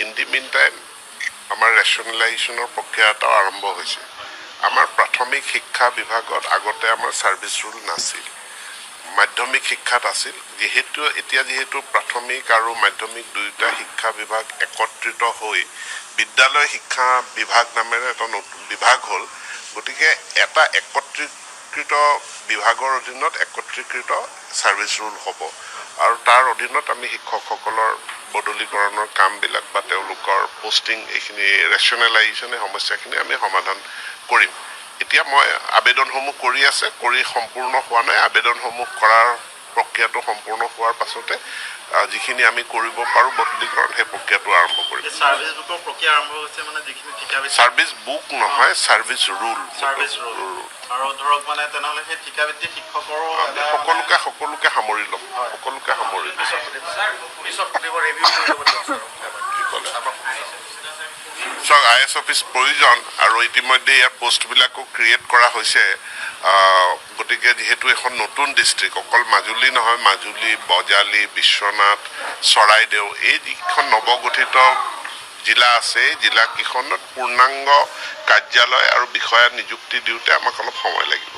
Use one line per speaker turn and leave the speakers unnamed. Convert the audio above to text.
in the mean time আমাৰ ৰেচনেলাইজেশ্যনৰ প্ৰক্ৰিয়া এটাও আৰম্ভ হৈছে আমাৰ প্ৰাথমিক শিক্ষা বিভাগত আগতে আমাৰ ছাৰ্ভিচ ৰুল নাছিল মাধ্যমিক শিক্ষাত আছিল যিহেতু প্ৰাথমিক আৰু মাধ্যমিক দুয়োটা শিক্ষা বিভাগ একত্ৰিত হৈ বিদ্যালয় শিক্ষা বিভাগ নামেৰে এটা নতুন বিভাগ হ'ল গতিকে এটা একত্ৰিত বিভাগৰ অধীনত একত্ৰিত ছাৰ্ভিচ ৰুল হ'ব আৰু তাৰ অধীনত আমি শিক্ষকসকলৰ বদলীকৰণৰ কামবিলাক বা তেওঁলোকৰ পোষ্টিং এইখিনি ৰেচনেলাইজেশ্যন সমস্যাখিনি আমি সমাধান কৰিম এতিয়া মই আবেদনসমূহ কৰি আছে কৰি সম্পূৰ্ণ হোৱা নাই আবেদনসমূহ কৰাৰ প্ৰক্ৰিয়াটো সম্পূৰ্ণ হোৱাৰ পাছতে যিখিনি আমি কৰিব পাৰোঁ বদলীকৰণ সেই প্ৰক্ৰিয়াটো আৰম্ভ কৰিম
ছাৰ্ভিচ বুকৰ প্ৰক্ৰিয়া আৰম্ভ হৈছে মানে যিখিনি ঠিকা
ছাৰ্ভিচ বুক নহয় ছাৰ্ভিচ ৰুল
আৰু ধৰক মানে তেনেহ'লে সেই ঠিকাভিত্তিক শিক্ষকৰো
সকলোকে সামৰি ল'ম সকলোকে সামৰি চাওক IS অফিচ প্ৰয়োজন আৰু ইতিমধ্যে ইয়াৰ পোষ্টবিলাকো ক্ৰিয়েট কৰা হৈছে গতিকে যিহেতু এখন নতুন ডিষ্ট্ৰিক্ট অকল মাজুলী নহয় মাজুলী বজালী বিশ্বনাথ চৰাইদেউ এই যিখন নৱগঠিত জিলা আছে জিলাকেইখনত পূৰ্ণাংগ কাৰ্যালয় আৰু বিষয়া নিযুক্তি দিওঁতে আমাক অলপ সময় লাগিব